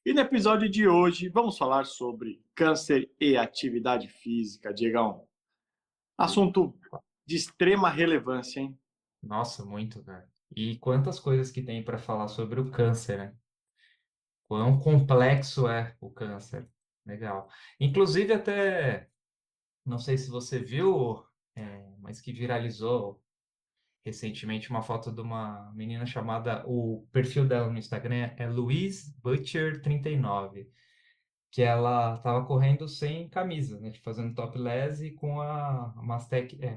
E no episódio de hoje vamos falar sobre câncer e atividade física, Diegão. Assunto de extrema relevância, hein? Nossa, muito, cara. E quantas coisas que tem para falar sobre o câncer, né? Quão complexo é o câncer. Legal. Inclusive, até, não sei se você viu, mas que viralizou recentemente uma foto de uma menina chamada, o perfil dela no Instagram é Louise Butcher 39, que ela estava correndo sem camisa, né? Tipo, fazendo topless e com a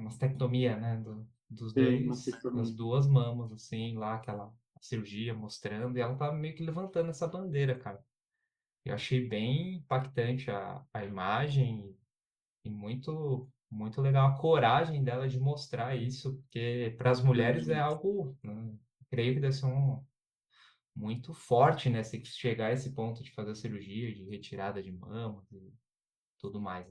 mastectomia, né? Tem uma Das questão. duas mamas, assim, lá, aquela cirurgia mostrando, e ela tava meio que levantando essa bandeira, cara. Eu achei bem impactante a imagem e muito legal a coragem dela de mostrar isso, porque para as mulheres é algo, né, creio que deve ser muito forte, né? Se chegar a esse ponto de fazer a cirurgia, de retirada de mama e tudo mais.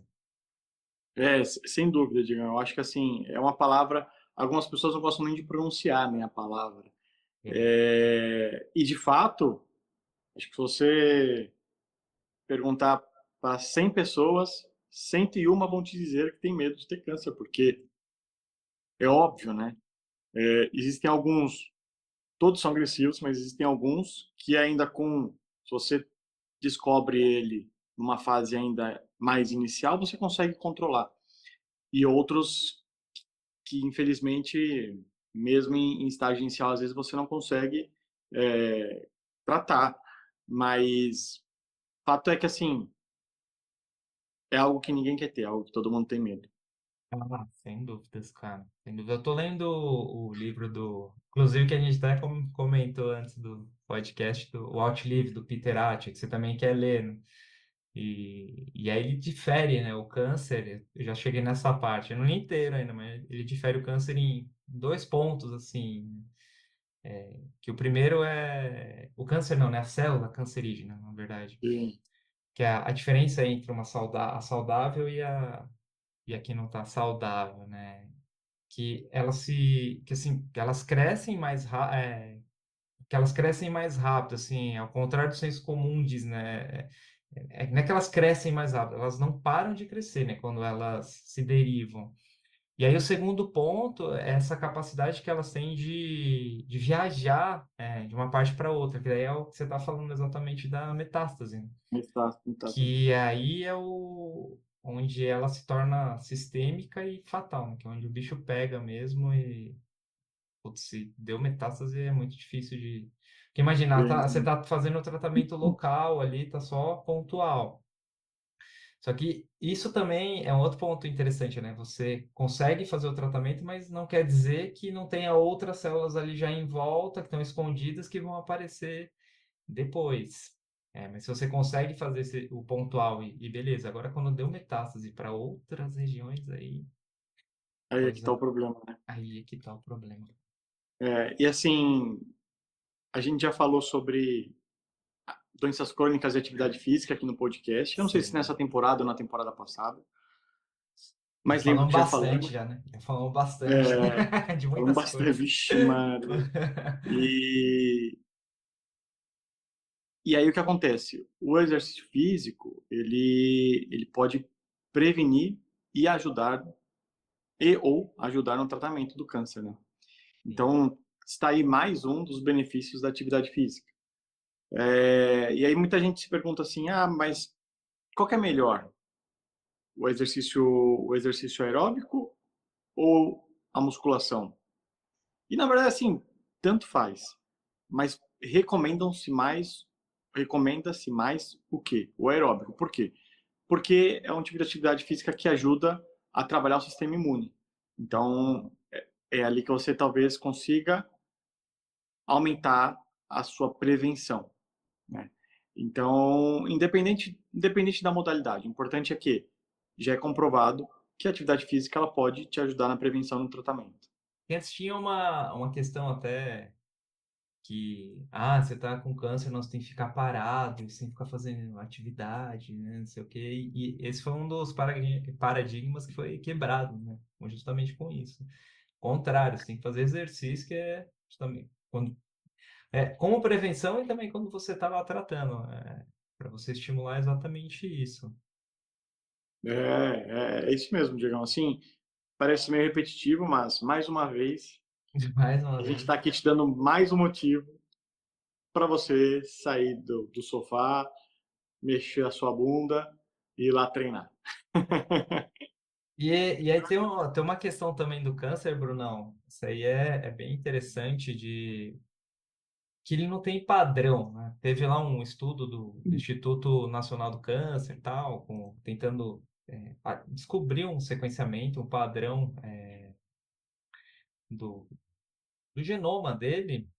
Sem dúvida, Diegão. Eu acho que assim, é uma palavra. Algumas pessoas não gostam nem de pronunciar, né, a palavra. É, E de fato, acho que se você perguntar para 100 pessoas, 101 vão te dizer que tem medo de ter câncer, porque é óbvio, né? Existem alguns. Todos são agressivos, mas existem alguns que ainda se você descobre ele numa fase ainda mais inicial, você consegue controlar. E outros que, infelizmente, mesmo em estágio inicial, às vezes você não consegue é, tratar. Mas fato é que, assim, é algo que ninguém quer ter, é algo que todo mundo tem medo. ah, sem dúvidas, cara. Sem dúvida. Eu tô lendo o livro inclusive que a gente até comentou antes do podcast, o Outlive, do Peter Attia, que você também quer ler, né? E aí ele difere, né? O câncer, eu já cheguei nessa parte, eu não li inteiro ainda, mas ele difere o câncer em dois pontos, assim. Que o primeiro é. O câncer não, né? A célula cancerígena, na verdade. E, Que é a diferença entre a saudável e a que não está saudável, né? Que elas crescem que elas crescem mais rápido, assim, ao contrário do senso comum diz, né? Não é que elas crescem mais rápido, elas não param de crescer, né? Quando elas se derivam. E aí o segundo ponto é essa capacidade que elas têm de viajar, de uma parte para outra, que daí é o que você está falando exatamente da metástase, né? metástase. Que aí é onde ela se torna sistêmica e fatal, né? Que é onde o bicho pega mesmo e, putz, se deu metástase é muito difícil de... Porque imagina, você Bem, tá fazendo o tratamento local ali, tá só pontual. Só que isso também é um outro ponto interessante, né? Você consegue fazer o tratamento, mas não quer dizer que não tenha outras células ali já em volta, que estão escondidas, que vão aparecer depois. Mas se você consegue fazer o pontual e beleza, agora quando deu metástase para outras regiões, aí aí é que está o coisa, problema, né? aí é que tá o problema. E assim, a gente já falou sobre doenças crônicas e atividade física aqui no podcast. Eu não sei se Sim. nessa temporada ou na temporada passada, Já mas lembro falamos que já bastante falamos. já, né? Já falamos bastante É, de falamos muitas bastante, coisas. vixe, Maria. E, e aí o que acontece? O exercício físico, ele pode prevenir e ajudar, e ou ajudar no tratamento do câncer, né? Sim. Então, está aí mais um dos benefícios da atividade física. E aí muita gente se pergunta assim, ah, mas qual que é melhor? O exercício aeróbico ou a musculação? E na verdade, assim, tanto faz. Mas recomenda-se mais o quê? O aeróbico. Por quê? Porque é um tipo de atividade física que ajuda a trabalhar o sistema imune. Então, é ali que você talvez consiga aumentar a sua prevenção, né? Então, independente da modalidade, o importante é que já é comprovado que a atividade física ela pode te ajudar na prevenção e no tratamento. E antes tinha uma questão até que, você tá com câncer, não, você tem que ficar parado, você tem que ficar fazendo atividade, né, não sei o quê. E esse foi um dos paradigmas que foi quebrado, né, justamente com isso. Contrário, você tem que fazer exercício, que é justamente como prevenção e também quando você está lá tratando. para você estimular exatamente isso. É isso mesmo, Diegão. Assim, parece meio repetitivo, mas mais uma vez, Mais uma a gente vez. está aqui te dando mais um motivo para você sair do sofá, mexer a sua bunda e ir lá treinar. E aí tem uma questão também do câncer, Brunão. Isso aí é bem interessante de que ele não tem padrão, né? Teve lá um estudo do Instituto Nacional do Câncer e tal, tentando descobrir um sequenciamento, um padrão do, do genoma dele.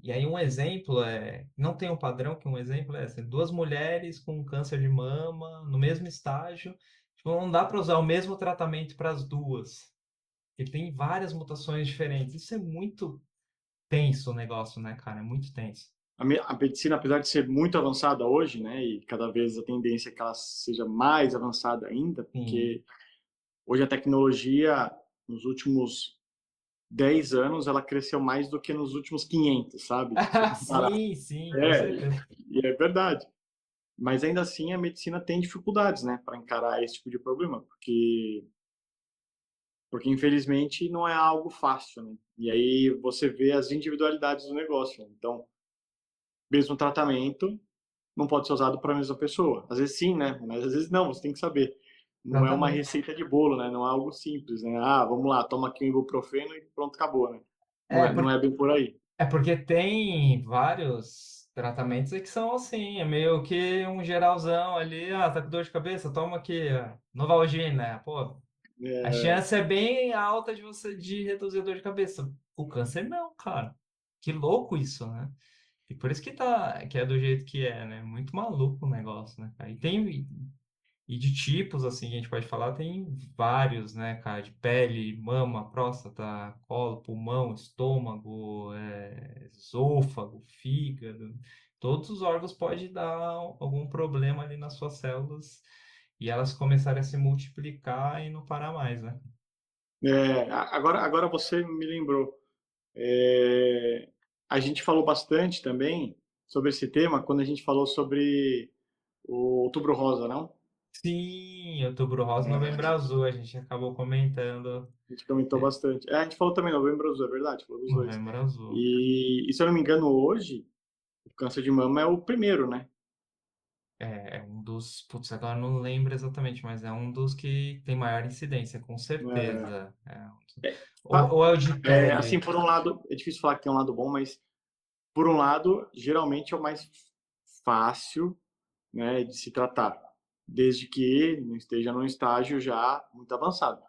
E aí um exemplo não tem um padrão, que um exemplo é assim, duas mulheres com câncer de mama no mesmo estágio, tipo, não dá para usar o mesmo tratamento para as duas, porque tem várias mutações diferentes. Isso é muito tenso o negócio, né, cara? É muito tenso. A medicina, apesar de ser muito avançada hoje, né, e cada vez a tendência é que ela seja mais avançada ainda, Sim. porque hoje a tecnologia, nos últimos 10 anos, ela cresceu mais do que nos últimos 500, sabe? Se você comparar. Sim, sim, com É, certeza. e é verdade. Mas ainda assim, a medicina tem dificuldades, né, para encarar esse tipo de problema, porque infelizmente não é algo fácil, né? E aí você vê as individualidades do negócio. Né? Então, mesmo tratamento não pode ser usado para a mesma pessoa. Às vezes sim, né? Mas às vezes não, você tem que saber. Não é uma Exatamente. receita de bolo, né? Não é algo simples, né? Ah, vamos lá, toma aqui um ibuprofeno e pronto, acabou, né? É, Não é bem por aí. é porque tem vários tratamentos que são assim, é meio que um geralzão ali, tá com dor de cabeça, toma aqui, Novalgina, pô, a É, chance é bem alta de você de reduzir a dor de cabeça. O câncer não, cara. Que louco isso, né? E por isso que é do jeito que é, né? Muito maluco o negócio, né, cara? E de tipos, assim, que a gente pode falar, tem vários, né, cara? De pele, mama, próstata, colo, pulmão, estômago, esôfago, fígado. Todos os órgãos podem dar algum problema ali nas suas células e elas começarem a se multiplicar e não parar mais, né? agora você me lembrou. É, a gente falou bastante também sobre esse tema quando a gente falou sobre o Outubro Rosa, não? Sim, Outubro Rosa, Novembro É, Azul, a gente acabou comentando. a gente comentou É, bastante. A gente falou também Novembro Azul, é verdade, falou dos dois. Novembro Azul. E se eu não me engano, hoje, o câncer de mama é o primeiro, né? É um dos. Putz, agora não lembro exatamente, mas é um dos que tem maior incidência, com É, certeza. fa- Ou é o de assim, pele? por um lado, é difícil falar que tem um lado bom, mas por um lado, geralmente é o mais fácil, né, de se tratar, desde que não esteja num estágio já muito avançado.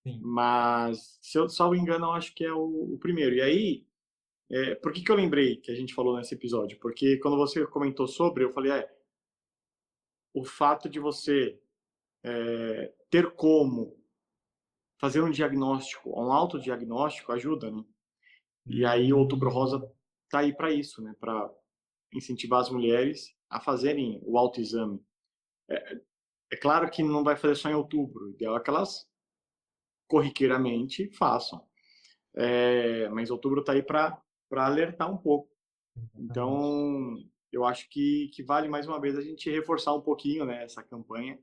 Sim. Mas, se eu salvo engano, eu acho que é o primeiro. E aí, por que que eu lembrei que a gente falou nesse episódio? Porque quando você comentou sobre, eu falei, o fato de você ter como fazer um diagnóstico, um autodiagnóstico ajuda, né? E aí o Outubro Rosa Hum, tá aí para isso, né? Para incentivar as mulheres a fazerem o autoexame. É claro que não vai fazer só em outubro, o ideal é que elas corriqueiramente façam. Mas outubro tá aí para alertar um pouco. exatamente. Então, eu acho que vale mais uma vez a gente reforçar um pouquinho, né, essa campanha.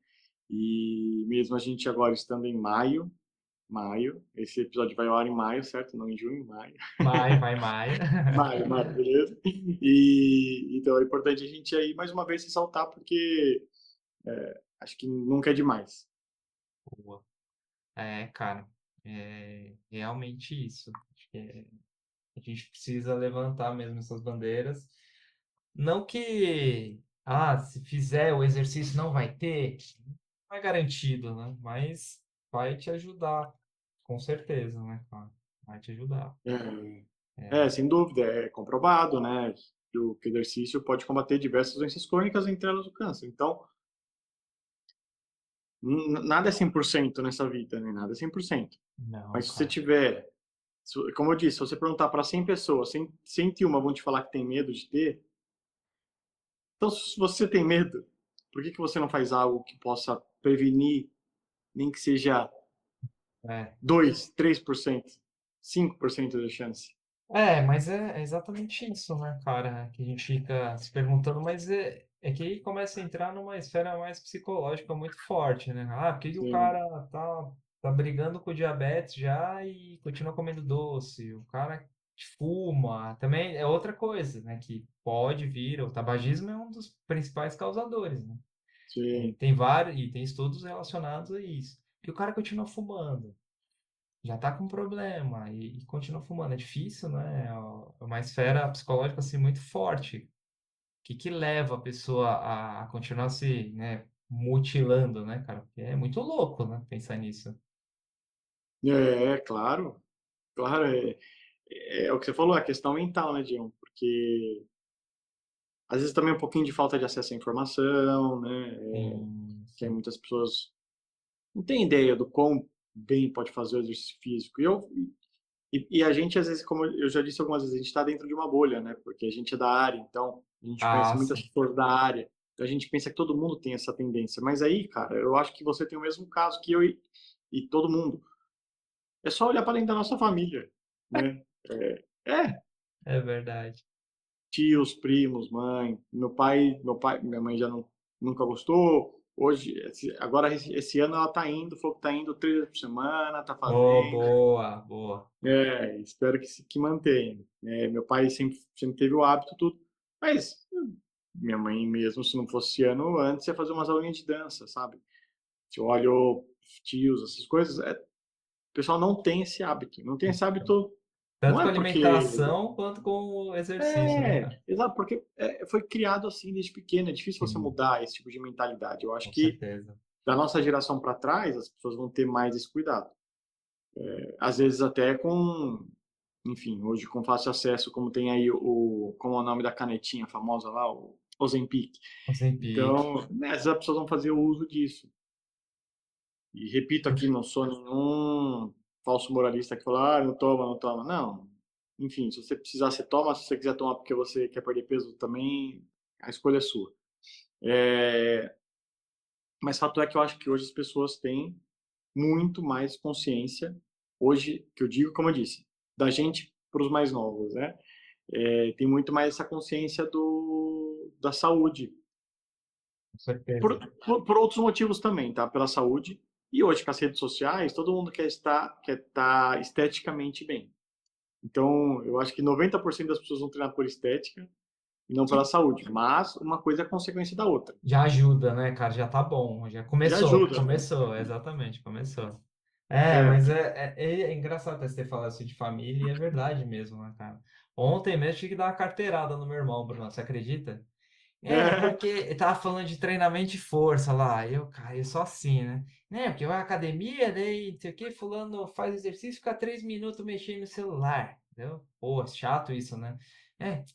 E mesmo a gente agora estando em maio, esse episódio vai ao ar em maio, certo? Não em junho, maio. Vai, maio. Maio, beleza? E então é importante a gente aí mais uma vez ressaltar, porque acho que nunca é demais. Boa. Cara, é realmente isso. Acho que a gente precisa levantar mesmo essas bandeiras. Não que, se fizer o exercício não vai ter, não é garantido, né? Mas vai te ajudar, com certeza, né, cara? Vai te ajudar. É, Sem dúvida, é comprovado, né, que o exercício pode combater diversas doenças crônicas, entre elas o câncer. Então, nada é 100% nessa vida, né? Nada é 100%. não, Mas se você cara. tiver, como eu disse, se você perguntar para 100 pessoas, 101 vão te falar que tem medo de ter, então se você tem medo, por que que você não faz algo que possa prevenir, nem que seja É, 2, 3%, 5% da chance? Mas é exatamente isso, né, cara? Que a gente fica se perguntando, mas é que aí começa a entrar numa esfera mais psicológica muito forte, né? Ah, por que que o Sim, cara tá brigando com o diabetes já e continua comendo doce? O cara fuma, também é outra coisa, né? Que pode vir, o tabagismo é um dos principais causadores, né? sim. Tem vários, e tem estudos relacionados a isso. Que o cara continua fumando já tá com problema e continua fumando. É difícil, né? É uma esfera psicológica assim muito forte. O que que leva a pessoa a continuar se, né, mutilando, né, cara? Porque é muito louco, né, pensar nisso. Claro, claro, é o que você falou, a questão mental, né, Dion? Porque às vezes também um pouquinho de falta de acesso à informação, né? Sim, Que sim. muitas pessoas não têm ideia do quão bem pode fazer o exercício físico. E a gente, às vezes, como eu já disse algumas vezes, a gente está dentro de uma bolha, né? Porque a gente é da área, então a gente conhece Ah, muitas sim. pessoas da área. Então a gente pensa que todo mundo tem essa tendência. Mas aí, cara, eu acho que você tem o mesmo caso que eu e todo mundo. É só olhar para dentro da nossa família, né? É, É verdade. tios, primos, mãe. Minha mãe já não, nunca gostou. Hoje, agora esse ano ela tá indo, falou que tá indo 3 vezes por semana, tá Oh, fazendo. boa, boa. Espero que mantenha. Meu pai sempre teve o hábito, tudo. Mas minha mãe mesmo, se não fosse esse ano, antes ia fazer umas aulinhas de dança, sabe? Se eu olho tios, essas coisas, o pessoal não tem esse hábito. Não tem esse hábito, Tanto não com é porque alimentação quanto com o exercício, né, cara? exato, porque foi criado assim desde pequeno. É difícil você Sim, mudar esse tipo de mentalidade. Eu acho com que certeza. da nossa geração para trás, as pessoas vão ter mais esse cuidado. Às vezes até com, enfim, hoje com fácil acesso, como tem aí como é o nome da canetinha famosa lá, o Ozempic. Ozempic. Então, né, às vezes as pessoas vão fazer o uso disso. E repito aqui, não sou nenhum falso moralista que fala, não toma, não toma. Não. Enfim, se você precisar, você toma. Se você quiser tomar porque você quer perder peso também, a escolha é sua. É, mas fato é que eu acho que hoje as pessoas têm muito mais consciência, hoje, que eu digo, como eu disse, da gente para os mais novos, né? Tem muito mais essa consciência da saúde, Com por, certeza. por outros motivos também, tá? Pela saúde. E hoje, com as redes sociais, todo mundo quer estar esteticamente bem. Então, eu acho que 90% das pessoas vão treinar por estética e não pela saúde. Mas uma coisa é consequência da outra. Já ajuda, né, cara? Já tá bom. Já Já começou, ajuda, né? começou, exatamente, começou. Mas Porque é engraçado até você ter falado assim de família, e é verdade mesmo, né, cara? Ontem mesmo eu tive que dar uma carteirada no meu irmão, Bruno, você acredita? Porque ele tava falando de treinamento de força lá. Cara, eu sou assim, né? Porque vai à academia, daí, não sei o que, fulano faz exercício, fica 3 minutos mexendo no celular. Entendeu? Pô, chato isso, né?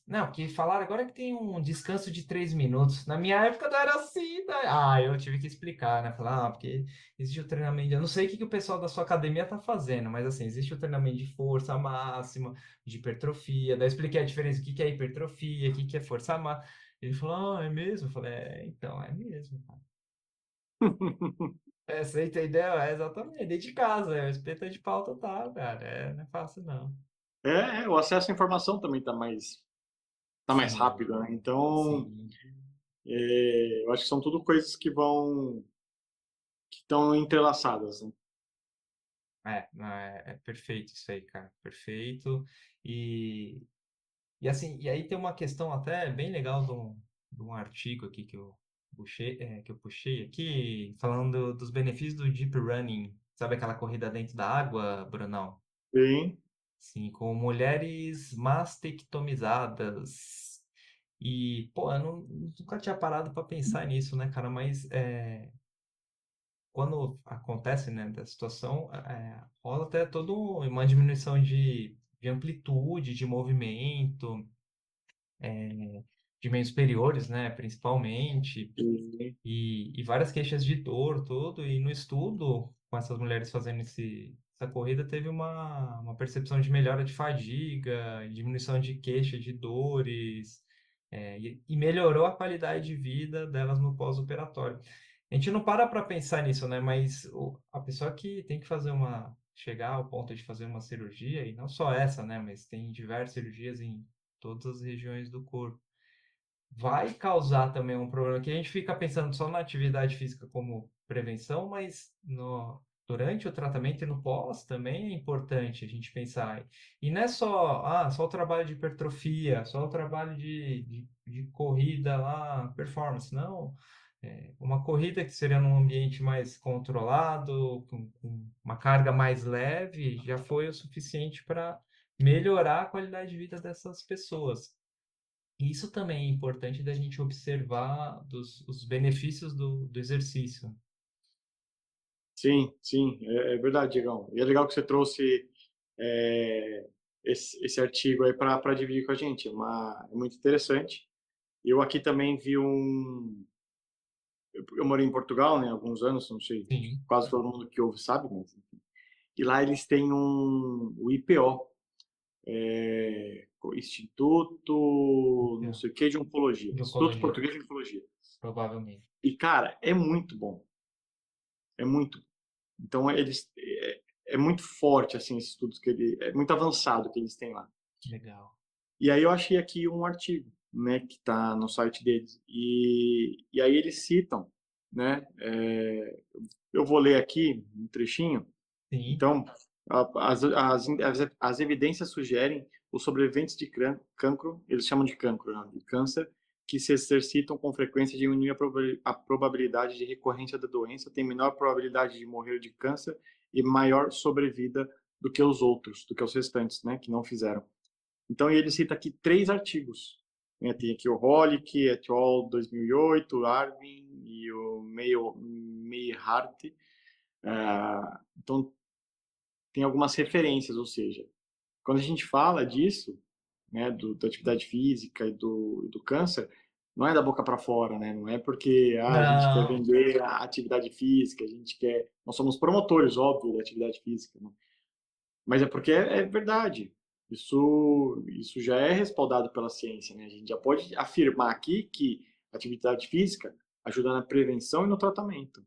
Não, porque falaram agora que tem um descanso de 3 minutos. Na minha época não era assim, né? Eu tive que explicar, né? Falar, porque existe o treinamento. Eu não sei o que que o pessoal da sua academia tá fazendo, mas assim, existe o treinamento de força máxima, de hipertrofia. Daí eu expliquei a diferença, o que que é hipertrofia, o que que é força máxima. Ele falou, é mesmo? Eu falei, então, é mesmo, cara. Você entendeu? É exatamente, dentro de casa, é o espeto de pau total, cara. Não é fácil, não. o acesso à informação também tá mais Sim, rápido, né? Então, sim. eu acho que são tudo coisas que estão entrelaçadas, né? Não, é perfeito isso aí, cara. Perfeito. E, e assim, e aí tem uma questão até bem legal de um artigo aqui que eu puxei aqui, falando dos benefícios do Deep Running. Sabe aquela corrida dentro da água, Brunão? Sim, Sim, com mulheres mastectomizadas. E, pô, eu nunca tinha parado para pensar nisso, né, cara? Mas quando acontece, né, da situação, rola até toda uma diminuição de amplitude, de movimento, de meios superiores, né, principalmente. sim. E várias queixas de dor, tudo. E no estudo, com essas mulheres fazendo essa corrida, teve uma percepção de melhora de fadiga, diminuição de queixa de dores, e melhorou a qualidade de vida delas no pós-operatório. A gente não para pensar nisso, né? Mas a pessoa que tem que fazer chegar ao ponto de fazer uma cirurgia, e não só essa, né? Mas tem diversas cirurgias em todas as regiões do corpo. Vai causar também um problema que a gente fica pensando só na atividade física como prevenção, mas durante o tratamento e no pós também é importante a gente pensar. E não é só o trabalho de hipertrofia, só o trabalho de corrida lá, performance, não. Uma corrida que seria num ambiente mais controlado, com uma carga mais leve, já foi o suficiente para melhorar a qualidade de vida dessas pessoas. Isso também é importante da gente observar os benefícios do exercício. Sim, sim, é verdade, Diegão. E é legal que você trouxe é, esse artigo aí para dividir com a gente. É muito interessante. Eu aqui também vi um. Eu morei em Portugal, né, há alguns anos, não sei, Sim, quase todo mundo que ouve sabe, mas. E lá eles têm o IPO, o Instituto, não sei o que, de Oncologia. de Instituto oncologia, Português de Oncologia. provavelmente. E, cara, é muito bom. É muito. Então, é muito forte, assim, esses estudos que ele. É muito avançado que eles têm lá. Legal. E aí eu achei aqui um artigo, né, que está no site deles. E aí eles citam, né, eu vou ler aqui um trechinho. Sim, Então, as evidências sugerem os sobreviventes de cancro, eles chamam de cancro, né, de câncer, que se exercitam com frequência diminuem a probabilidade de recorrência da doença, tem menor probabilidade de morrer de câncer e maior sobrevida do que os outros, do que os restantes, né, que não fizeram. Então, ele cita aqui três artigos. Né? Tem aqui o Holick, et al. 2008, o Arvin e o Meyhart. Então, tem algumas referências, ou seja, quando a gente fala disso, né, da atividade física e do câncer, não é da boca para fora, né? Não é porque a gente quer não, vender a atividade física, a gente quer, nós somos promotores, óbvio, da atividade física, né? Mas é porque é verdade. Isso já é respaldado pela ciência, né? A gente já pode afirmar aqui que a atividade física ajuda na prevenção e no tratamento.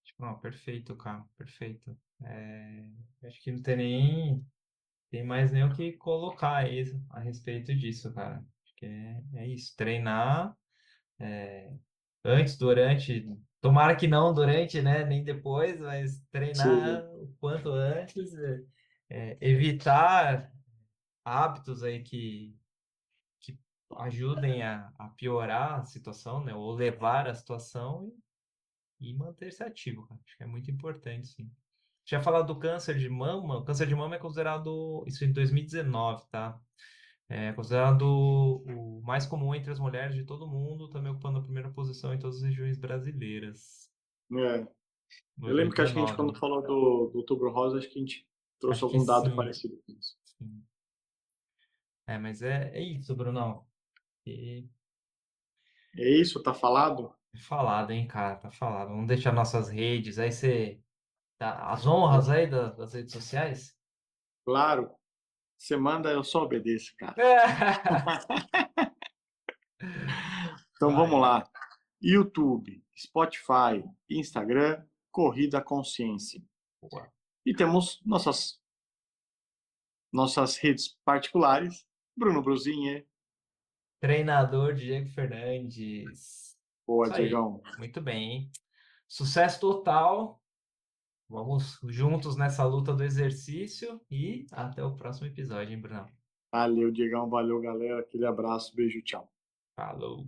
tipo, não, perfeito, cara, perfeito. Acho que não tem mais nem o que colocar aí a respeito disso, cara. Acho que é isso, treinar antes, durante, tomara que não durante, né, nem depois, mas treinar Sim, o quanto antes, evitar hábitos aí que ajudem a piorar a situação, né? Ou levar a situação e manter-se ativo, cara. Acho que é muito importante, sim. Já falado do câncer de mama, o câncer de mama é considerado, isso em 2019, tá? É considerado o mais comum entre as mulheres de todo mundo, também ocupando a primeira posição em todas as regiões brasileiras. é. Eu lembro que acho que a gente, 2019. quando falou do Outubro Rosa, acho que a gente trouxe Acho que algum dado sim, parecido com isso. sim. Mas é isso, Brunão. E É isso, tá falado? é falado, hein, cara, tá falado. Vamos deixar nossas redes, aí você tá, as honras aí das redes sociais. Claro. Você manda, eu só obedeço, cara. Isso Então vamos aí. lá. YouTube, Spotify, Instagram, Corrida Consciência. Boa. E temos nossas redes particulares, Bruno Brusinha. Treinador Diego Fernandes. Boa, Isso aí. Diegão. Muito bem, hein? Sucesso total. Vamos juntos nessa luta do exercício e até o próximo episódio, hein, Bruno? Valeu, Diegão. Valeu, galera. Aquele abraço. Beijo, tchau. Falou.